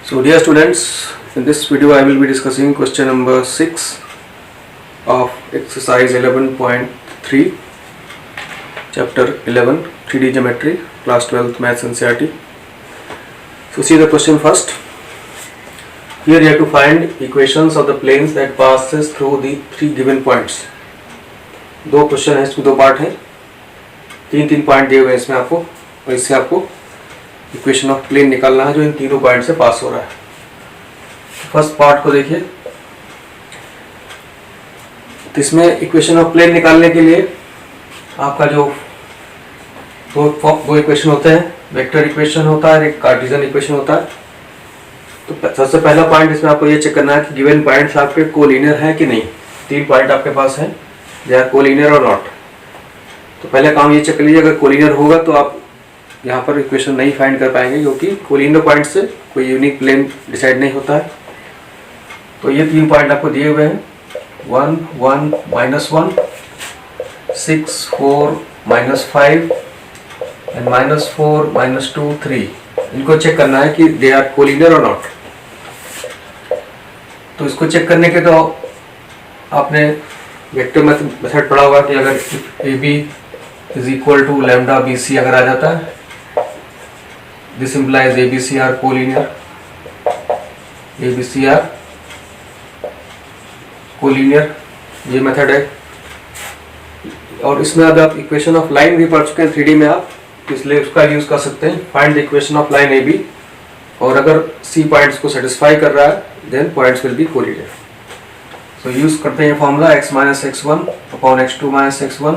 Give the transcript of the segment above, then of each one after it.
So dear students, in this video I will be discussing question number 6 of exercise 11.3 chapter 11 3D geometry class 12th maths NCERT. So see the question first. Here you have to find equations of the planes that passes through the three given points. दो question है, इसमें दो part हैं, तीन point दिए हुए हैं इसमें आपको, और इससे आपको इक्वेशन ऑफ प्लेन निकालना है जो इन तीनों पॉइंट से पास हो रहा है। फर्स्ट पार्ट को देखिए, तो इसमें इक्वेशन ऑफ प्लेन निकालने के लिए आपका जो दो इक्वेशन होते हैं, वेक्टर इक्वेशन होता है, एक कार्टेशियन इक्वेशन होता है। तो सबसे पहला पॉइंट इसमें आपको ये चेक करना है कि गिवन पॉइंट्स आपके कोलिनियर है कि नहीं। तीन पॉइंट आपके पास हैं, दे आर कोलिनियर और नॉट। तो पहले काम ये चेक कर लीजिए, अगर कोलिनियर होगा तो आप यहाँ पर इक्वेशन नहीं फाइंड कर पाएंगे, क्योंकि कोलिनियर पॉइंट से कोई यूनिक प्लेन डिसाइड नहीं होता है। तो ये तीन पॉइंट आपको दिए हुए हैं, 1 1 -1 6 4 -5 एंड -4 -2 3। इनको चेक करना है कि दे आर कोलिनियर और नॉट। तो इसको चेक करने के तो आपने वेक्टर मेथड पढ़ा होगा कि अगर A B is equal to lambda B C अगर आ जाता है, this implies A B C are collinear, A B C are collinear, ये मेथड है। और इसमें अब आप इक्वेशन ऑफ लाइन भी पढ़ चुके हैं 3D में आप, इसलिए उसका यूज कर सकते हैं। Find the equation of line A B, और अगर सी पॉइंट्स को सेटिस्फाई कर रहा है then points will be collinear. So use करते हैं formula x minus x1 upon x2 minus x1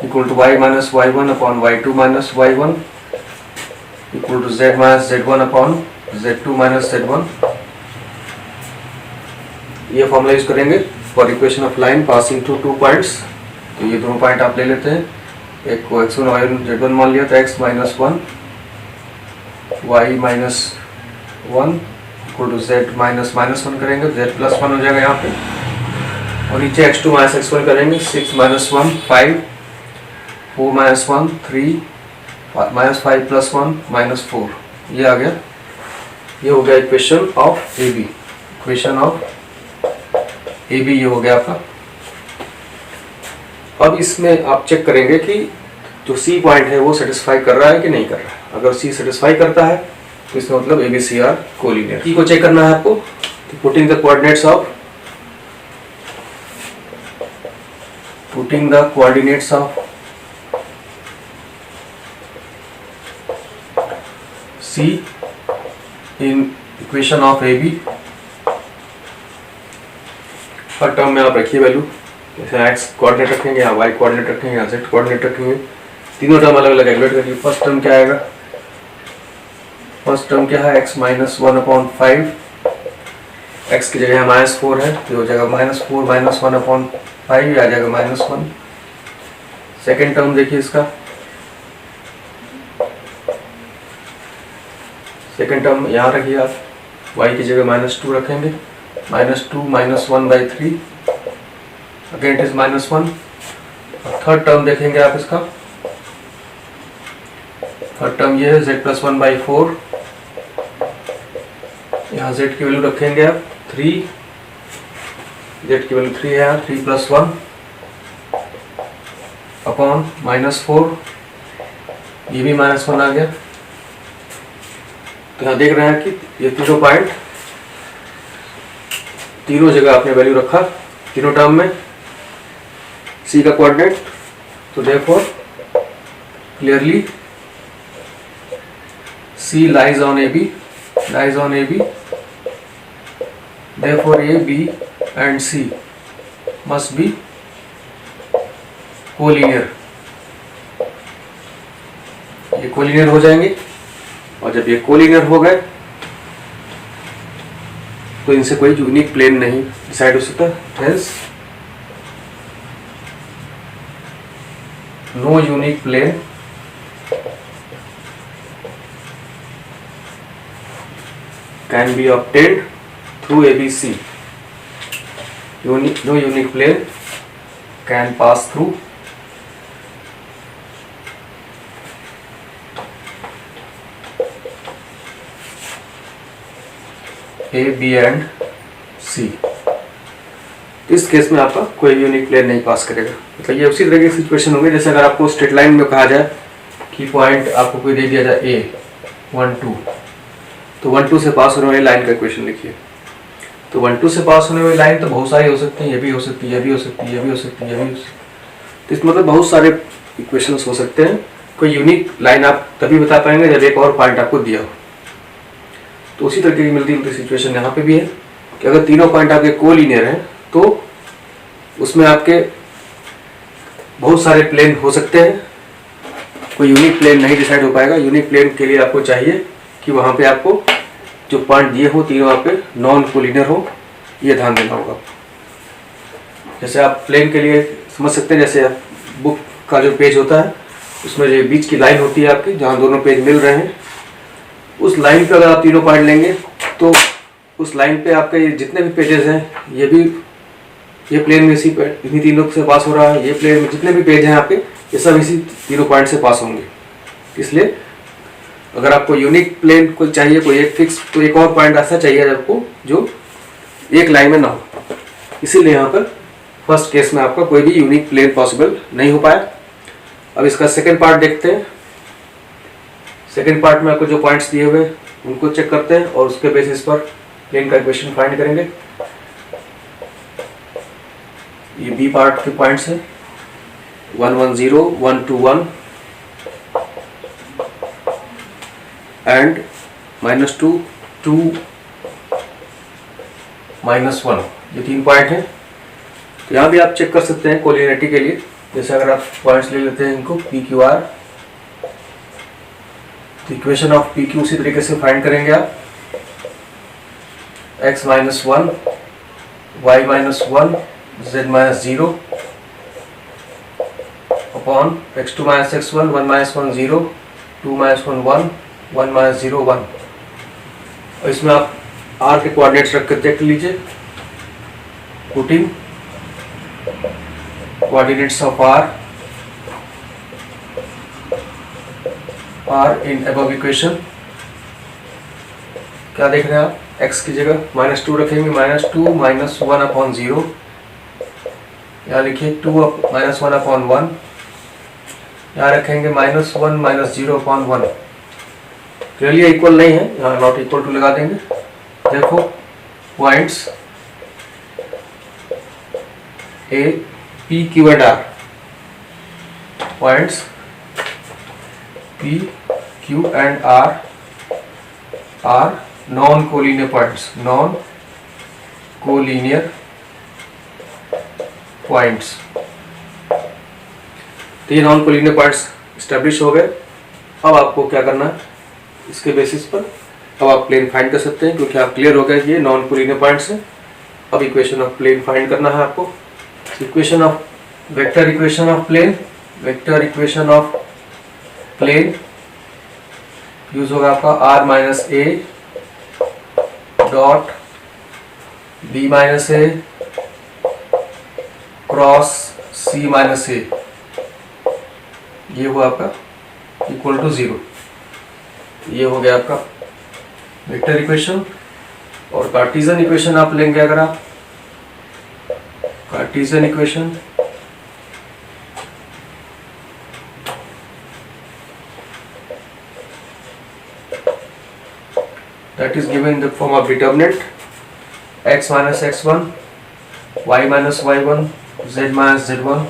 equal to y minus y1 upon y2 minus y1 equal to z minus z1 upon z2 minus z1। ये formula use करेंगे for equation of line passing through two points. तो ये दोनों point आप ले लेते हैं, एक को x1 y1 z1 मान लिया, तो x minus 1 y minus 1 equal to z minus -1 करेंगे, z प्लस 1 हो जाएगा यहाँ पे, और नीचे x2 माइनस x1 करेंगे, 6 minus 1 5 4 minus 1 3 minus 5 plus 1 minus 4। ये आ गया, ये हो गया equation of A B. Equation of A B ये हो गया आपका। अब इसमें आप चेक करेंगे कि जो सी पॉइंट है वो सेटिस्फाई कर रहा है कि नहीं कर रहा है। अगर सी सेटिस्फाई करता है तो इसका मतलब A B C are collinear. C को चेक करना है आपको, तो putting the coordinates of C in equation of A B. हर टर्म में आप रखिए वैल्यू, जैसे एक्स कोऑर्डिनेट रखेंगे या वाई कोऑर्डिनेट रखेंगे या जेड कोऑर्डिनेट रखेंगे। तीनों टर्म अलग अलग कैलकुलेट करिए। फर्स्ट टर्म क्या आएगा, फर्स्ट टर्म क्या है, x माइनस 1 अपॉन 5, x की जगह -4 है, तो हो जाएगा -4 माइनस 1 अपॉन 5, आ जाएगा -1। सेकेंड टर्म देखिए इसका, सेकेंड टर्म यहाँ रखिए आप, y की जगह -2 रखेंगे, -2 minus 1/3, again it is -1। Third term देखेंगे आप इसका, थर्ड टर्म ये है z प्लस 1/4, यहाँ z की वैल्यू रखेंगे आप 3, z की वैल्यू 3 है यहाँ, 3 प्लस 1 अपॉन -4, ये भी -1 आ गया। तो यहाँ देख रहे हैं कि ये तीनों पॉइंट, तीनों जगह आपने वैल्यू रखा तीनों टर्म में c का कोऑर्डिनेट। तो therefore clearly C lies on AB, therefore A, B and C must be collinear। ये कोलिनियर हो जाएंगे, और जब ये कोलिनियर हो गए तो इनसे कोई यूनिक प्लेन नहीं डिसाइड हो सकता, hence no unique plane can be obtained through ABC. No unique plane can pass through A B and C. इस केस में आपका कोई भी यूनिक प्लेन नहीं पास करेगा। मतलब ये उसी तरह की सिचुएशन होगी जैसे अगर आपको स्ट्रेट लाइन में कहा जाए कि पॉइंट आपको कोई दे दिया जाए ए 1 2, तो 1 2 से पास होने वाली लाइन का इक्वेशन लिखिए। तो 1 2 से पास होने वाली लाइन तो बहुत सारी हो सकती है, ये भी हो सकती है, ये भी हो सकती है, ये भी हो सकती है, ये भी हो सकती है। तो इस मतलब बहुत सारे इक्वेशंस हो सकते हैं। कोई यूनिक लाइन आप तभी बता पाएंगे जब एक और पॉइंट आपको दिया हो। तो उसी तरह की मिलती जुलती सिचुएशन यहाँ पे भी है कि अगर तीनों पॉइंट आपके कोलिनियर हैं तो उसमें आपके बहुत सारे प्लेन हो सकते हैं, कोई यूनिक प्लेन नहीं डिसाइड हो पाएगा। यूनिक प्लेन के लिए आपको चाहिए कि वहाँ पे आपको जो पॉइंट दिए हो तीनों आपके नॉन कोलिनियर हो, ये ध्यान देना होगा। जैसे आप प्लेन के लिए समझ सकते हैं, जैसे बुक का जो पेज होता है उसमें जो बीच की लाइन होती है आपकी जहाँ दोनों पेज मिल रहे हैं, उस लाइन पे अगर आप तीनों पॉइंट लेंगे तो उस लाइन पे आपके जितने भी पेजेस हैं ये प्लेन में इन्हीं तीनों से पास हो रहा है, ये प्लेन में जितने भी पेज हैं आपके ये सब इसी तीनों पॉइंट से पास होंगे। इसलिए अगर आपको यूनिक प्लेन कोई चाहिए, कोई एक फिक्स, तो एक और पॉइंट ऐसा चाहिए आपको जो एक लाइन में ना हो। इसीलिए यहाँ पर फर्स्ट केस में आपका कोई भी यूनिक प्लेन पॉसिबल नहीं हो पाया। अब इसका सेकेंड पार्ट देखते हैं। सेकेंड पार्ट में आपको जो पॉइंट्स दिए हुए उनको चेक करते हैं और उसके बेसिस पर प्लेन का इक्वेशन फाइंड करेंगे। ये बी पार्ट के पॉइंट्स हैं 1 1 0 1 2 1 एंड -2 2 -1, ये 3 पॉइंट हैं। तो यहाँ भी आप चेक कर सकते हैं कोलिनियरिटी के लिए। जैसे अगर आप पॉइंट्स ले लेते हैं इनको पी क्यू आर, तो इक्वेशन ऑफ पी क्यू उसी तरीके से फाइंड करेंगे आप। x - 1 y - 1 z - 0 upon x2 - x1 1 - 1 0 2 - 1 1 1 - 0 1। और इसमें आप r के कोऑर्डिनेट्स रख कर देख लीजिए। Putting coordinates of r in above equation, क्या देख रहे हैं आप, x की जगह -2 रखेंगे, -2 - 1 अपॉन 0, यहाँ लिखिए 2 - 1 अपॉन 1, यहाँ रखेंगे -1 - 0 अपॉन 1। क्लियरली इक्वल नहीं है, यहाँ नॉट इक्वल टू लगा देंगे। देखो points a P Q and R, points P Q and R non collinear points, non collinear points. तो ये नॉन कोलिनियर पॉइंट्स स्टैब्लिश हो गए। अब आपको क्या करना है, इसके बेसिस पर अब आप प्लेन फाइंड कर सकते हैं, क्योंकि आप क्लियर हो गए कि ये नॉन कोलिनियर पॉइंट्स हैं। अब इक्वेशन ऑफ प्लेन फाइंड करना है आपको। Equation of vector equation of plane, vector equation of plane use होगा आपका r - a dot b - a cross c - a, ये हुआ आपका इक्वल टू 0। ये हो गया आपका वेक्टर इक्वेशन। और कार्टेशियन इक्वेशन आप लेंगे, अगर आप Cartesian equation that is given in the form of determinant x - x1 y - y1 z - z1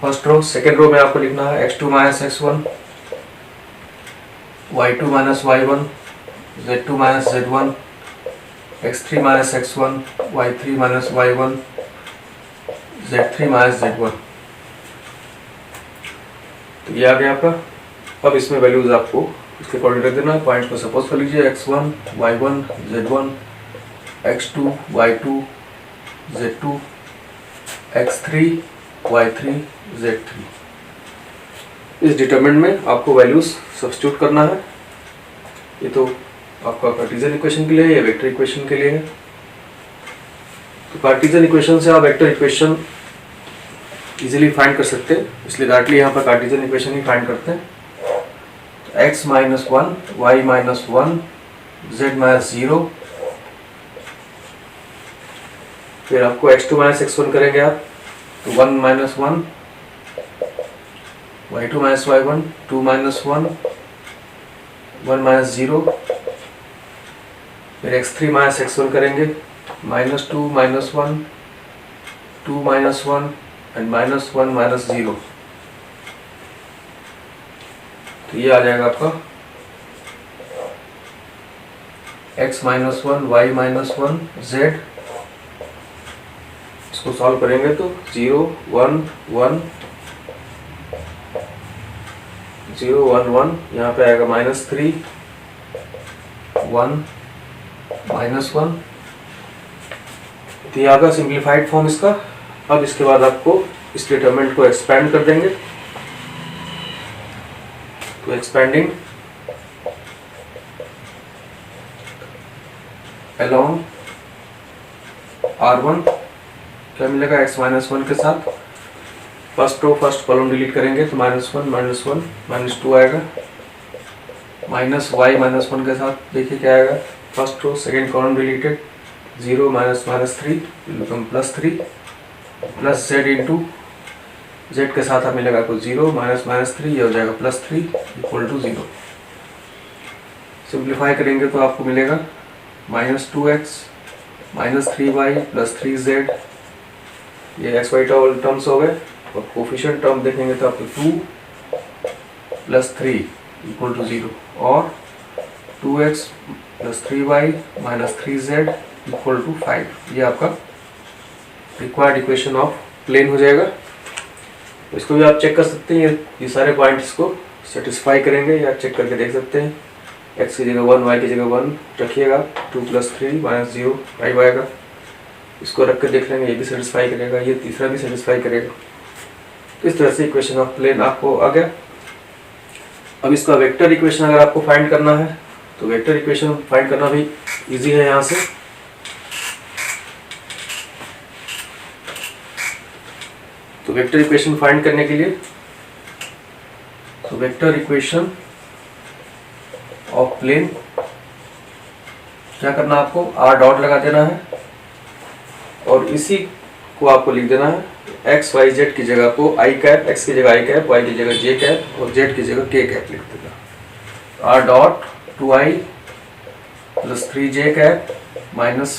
first row. Second row में आपको लिखना है x2 - x1 y2 - y1 z2 - z1 x3 - x1 y3 - y1 z3 - z1। तो ये आ गया आपका। अब इसमें वैल्यूज आपको इसके अकॉर्डिंग रख देना है। पॉइंट को सपोज कर लीजिए x1 y1 z1 x2 y2 z2 x3 y3 z3। इस डिटरमिनेंट में आपको वैल्यूज सब्स्टिट्यूट करना है। ये तो आपका कार्टेशियन इक्वेशन के लिए है, या वेक्टर इक्वेशन के लिए है। तो कार्टेशियन इक्वेशन से आप वेक्टर इक्वेशन इजीली फाइंड कर सकते हैं, इसलिए डायरेक्टली यहाँ पर कार्टेशियन इक्वेशन ही फाइंड करते हैं। x - 1 y - 1 z - 0 फिर आपको x2 माइनस x1 करेंगे आप, तो 1 minus 1, y2 minus y1, 2 minus 1, 1 minus 0, फिर x3 माइनस x1 करेंगे, minus 2 minus 1, 2 minus 1 and minus 1 minus 0। तो ये आ जाएगा आपका x minus 1, y minus 1, z। इसको सॉल्व करेंगे तो 0 1 1 0 1 1, यहाँ पे आएगा माइनस 3 1 माइनस 1। तो ये आगा सिंप्लीफाइड फॉर्म इसका। अब इसके बाद आपको इस डिटरमिनेंट को एक्सपेंड कर देंगे, तो एक्सपेंडिंग along R1 क्या मिलेगा, x माइनस 1 के साथ फर्स्ट कॉलम डिलीट करेंगे तो माइनस 1 माइनस 2 आएगा, माइनस y माइनस 1 के साथ देखिए क्या आएगा, first row second column deleted, 0 minus 3 become plus 3, plus z into z के साथ हमें मिलेगा आपको 0 माइनस 3, ये हो जाएगा प्लस 3 इक्वल टू 0। सिंप्लीफाई करेंगे तो आपको मिलेगा minus 2x minus 3y plus 3z, ये x y टर्म्स हो गए, और कोफिशिएंट टर्म देखेंगे तो आपको 2 प्लस 3 इक्वल टू 0, और 2x plus 3y minus 3z equal to 5। ये आपका रिक्वायर्ड इक्वेशन ऑफ प्लेन हो जाएगा। तो इसको भी आप चेक कर सकते हैं, ये सारे पॉइंट्स को सेटिस्फाई करेंगे, या चेक करके देख सकते हैं। x की जगह 1, y की जगह 1 रखिएगा, 2 प्लस 3 माइनस 0 5 आएगा, इसको रख कर देख लेंगे, ये भी सेटिस्फाई करेगा, ये तीसरा भी सेटिस्फाई करेगा। तो इस तरह से इक्वेशन ऑफ प्लेन आपको आ गया। अब इसका वेक्टर इक्वेशन अगर आपको फाइंड करना है तो वेक्टर इक्वेशन फाइंड करना भी इजी है। यहाँ से तो वेक्टर इक्वेशन फाइंड करने के लिए तो वेक्टर इक्वेशन ऑफ प्लेन क्या करना, आपको r डॉट लगा देना है, और इसी को आपको लिख देना है x y z की जगह को i कैप, x की जगह i कैप, y की जगह j कैप और z की जगह k कैप लिख देना। r dot 2i plus 3j cap minus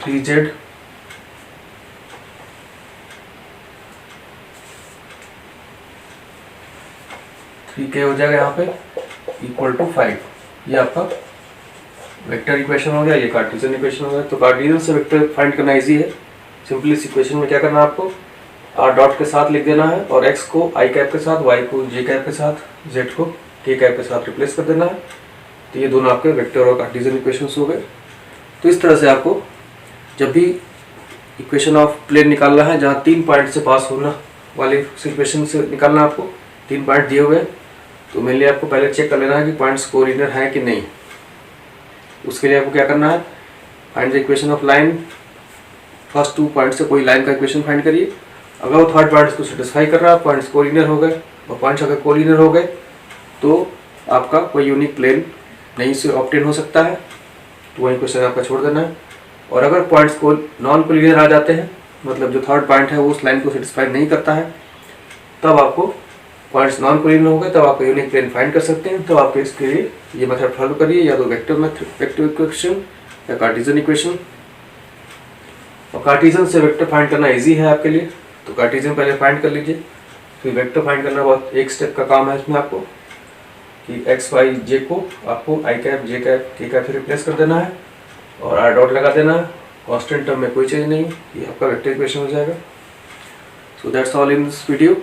3z ठीक है, हो जाएगा यहाँ पे इक्वल टू 5। ये आपका वेक्टर इक्वेशन हो गया, ये कार्टेशियन इक्वेशन हो गया। तो कार्टेशियन से वेक्टर फाइंड करना इजी है। सिंपली इस इक्वेशन में क्या करना है, आपको r डॉट के साथ लिख देना है, और x को i कैप के साथ, y को j कैप के साथ, z को k कैप के साथ रिप्लेस कर देना है। तो ये दोनों आपके वेक्टर और कार्टेशियन इक्वेशंस हो गए। तो इस तरह से आपको जब भी इक्वेशन ऑफ प्लेन निकालना है, जहाँ 3 पॉइंट से पास होना वाले इक्वेशन से निकालना है, आपको 3 पॉइंट दिए हुए, तो मेरे लिए आपको पहले चेक कर लेना है कि पॉइंट्स कोलिनियर है कि नहीं। उसके लिए आपको क्या करना है, find the equation of line, first 2 point से कोई लाइन का इक्वेशन फाइंड करिए। अगर वो थर्ड पॉइंट को सेटिस्फाई कर रहा है, पॉइंट्स कोलिनियर हो गए, और पॉइंट्स अगर कोलिनियर हो गए तो आपका कोई यूनिक प्लेन नहीं से ऑब्टेन हो सकता है, तो वही क्वेश्चन आपका छोड़ देना है। और अगर पॉइंट्स को नॉन कोलिनियर आ जाते हैं, मतलब जो थर्ड पॉइंट है वो उस लाइन को सेटिस्फाई नहीं करता है, तब आपको पॉइंट्स नॉन कोलिनियर हो गए, तब आप यूनिक प्लेन फाइंड कर सकते हैं। तो आप इसके लिए ये मेथड फॉलो करिए, या तो वेक्टर इक्वेशन या कार्टेशियन इक्वेशन। और कार्टेशियन से वेक्टर फाइंड करना इजी है आपके लिए, तो कार्टेशियन पहले फाइंड कर लीजिए, फिर वेक्टर फाइंड करना बहुत एक स्टेप का काम है इसमें आपको, कि एक्स वाई जे को आपको आई कैप जे कैप के कैप से रिप्लेस कर देना है, और आर डॉट लगा देना है। कांस्टेंट टर्म में कोई चेंज नहीं, ये आपका वेक्टर इक्वेशन हो जाएगा। So that's all in this video.